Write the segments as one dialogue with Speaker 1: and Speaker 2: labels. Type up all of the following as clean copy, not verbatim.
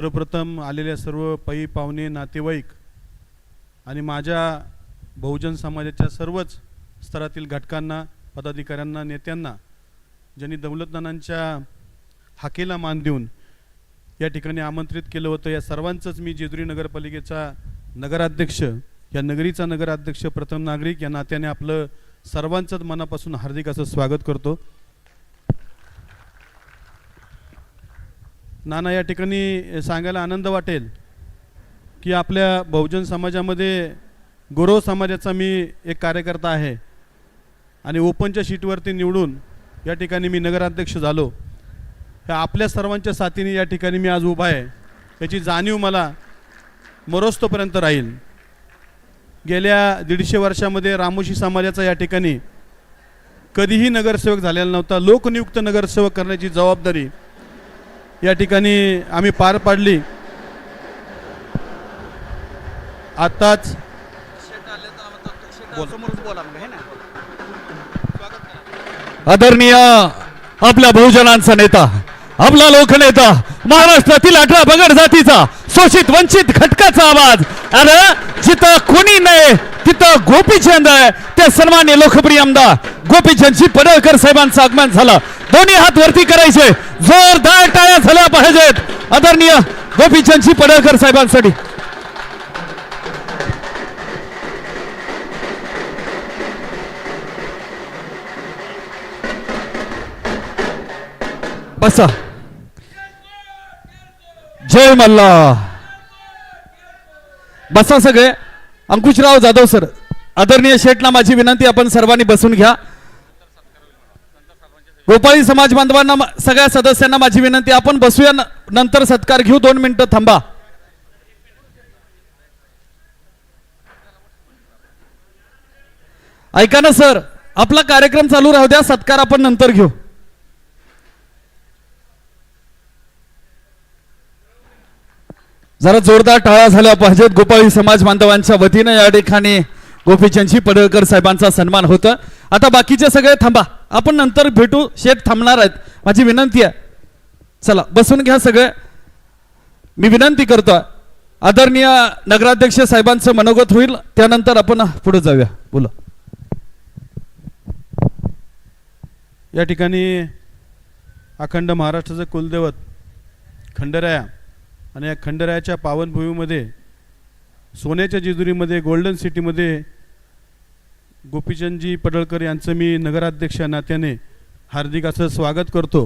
Speaker 1: सर्वप्रथम आलेल्या सर्व पै पाहुणे नातेवाईक आणि माझ्या बहुजन समाजाच्या सर्वच स्तरातील घटकांना, पदाधिकाऱ्यांना, नेत्यांना ज्यांनी दौलतनानांच्या हाकेला मान देऊन या ठिकाणी आमंत्रित केलं होतं, या सर्वांचंच मी जेजुरी नगरपालिकेचा नगराध्यक्ष, या नगरीचा नगराध्यक्ष, प्रथम नागरिक या नात्याने आपलं सर्वांचंच मनापासून हार्दिक असं स्वागत करतो। नाना, या ठिकाणी सांगायला आनंद वाटेल की आपल्या बहुजन समाजामध्ये गोरव समाजाचा मी एक कार्यकर्ता आहे आणि ओपनच्या सीटवरती निवडून या ठिकाणी मी नगराध्यक्ष झालो। ह्या आपल्या सर्वांच्या साथीने या ठिकाणी मी आज उभा आहे, याची जाणीव मला मरोस्तोपर्यंत राहील। गेल्या 150 वर्षामध्ये रामोशी समाजाचा या ठिकाणी कधीही नगरसेवक झालेला नव्हता। लोकनियुक्त नगरसेवक करण्याची जबाबदारी या ठिकाणी आम्ही पार पाडली। आताच
Speaker 2: आदरणीय आपल्या बहुजनांचा नेता, आपला लोकनेता, महाराष्ट्रातील 18 बगड जातीचा शोषित वंचित घटकाचा आवाज, अरे जिथं कोणी नाही तिथं गोपीचंद आहे, ते सन्मान्य लोकप्रिय आमदार गोपीचंदजी पडळकर साहेबांचं आगमन झालं। दोन्ही हात वरती करायचे, जोरदार टाळ्या झाल्या पाहिजेत आदरणीय गोपीचंदजी पडळकर साहेबांसाठी। बसा, जय मल्हार। बसा सगळे। अंकुशराव जाधव सर, आदरणीय शेठला माझी विनंती, आपण सर्वांनी बसून घ्या। गोपाळी समाज बांधवांना, सगळ्या सदस्यांना माझी विनंती, आपण बसूया, नंतर सत्कार घेऊ। 2 मिनिटं थांबा। ऐका ना सर, आपला कार्यक्रम चालू राहू द्या, सत्कार आपण नंतर घेऊ। जरा जोरदार टाळ्या झाल्या पाहिजेत गोपाळी समाज बांधवांच्या वतीने। या ठिकाणी गोपीचंदजी पडळकर साहेबांचा सन्मान होतं। आता बाकीचे सगळे थांबा, आपण नंतर भेटू, शेठ थांबणार आहेत, माझी विनंती आहे। चला बसून घ्या सगळे। मी विनंती करतो, आदरणीय नगराध्यक्ष साहेबांचं मनोगत होईल, त्यानंतर आपण पुढे जाऊया। बोला।
Speaker 1: या ठिकाणी अखंड महाराष्ट्राचं कुलदैवत खंडेराया आणि या खंडेरायाच्या पावनभूमीमध्ये, सोन्याच्या जेजुरीमध्ये, गोल्डन सिटीमध्ये गोपीचंदजी पडळकर यांचं मी नगराध्यक्ष नात्याने हार्दिक असं स्वागत करतो।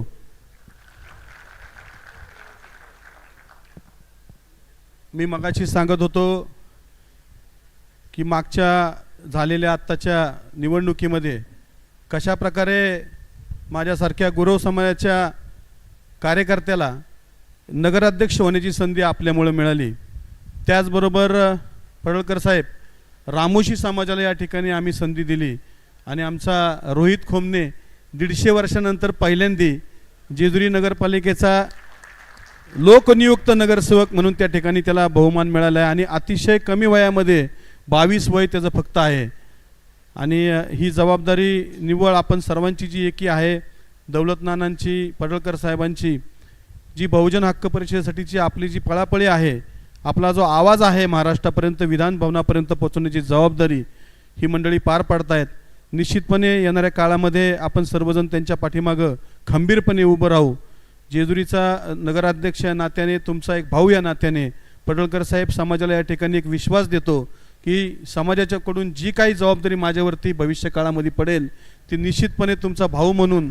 Speaker 1: मी मगाशी सांगत होतो की मागच्या झालेल्या आत्ताच्या निवडणुकीमध्ये कशा प्रकारे माझ्यासारख्या गोरव समाजाच्या कार्यकर्त्याला नगराध्यक्ष होण्याची संधी आपल्यामुळे मिळाली। त्याचबरोबर पडळकर साहेब, रामोशी समाजाला या ठिकाणी आम्ही संधी दिली आणि आमचा रोहित खोमने 150 वर्षानंतर पहिल्यांदा जेजुरी नगरपालिकेचा लोकनियुक्त नगरसेवक म्हणून त्या ठिकाणी त्याला बहुमान मिळाला आहे आणि अतिशय कमी वयामध्ये 22 वय त्याचं फक्त आहे। आणि ही जबाबदारी निव्वळ आपण सर्वांची जी एकी आहे, दौलतनानांची, पडळकर साहेबांची, जी बहुजन हक्क परिषदेसाठीची आपली जी पळापळी आहे, आपला जो आवाज आहे महाराष्ट्रापर्यंत, विधान भवनापर्यंत पोहोचवण्याची जबाबदारी ही मंडळी पार पाडतायत। निश्चितपणे येणाऱ्या काळामध्ये आपण सर्वजण त्यांच्या पाठीमागं खंबीरपणे उभं राहू। जेजुरीचा नगराध्यक्ष या नात्याने, तुमचा एक भाऊ या नात्याने, पडळकर साहेब समाजाला या ठिकाणी एक विश्वास देतो की समाजाच्याकडून जी काही जबाबदारी माझ्यावरती भविष्य काळामध्ये पडेल ती निश्चितपणे तुमचा भाऊ म्हणून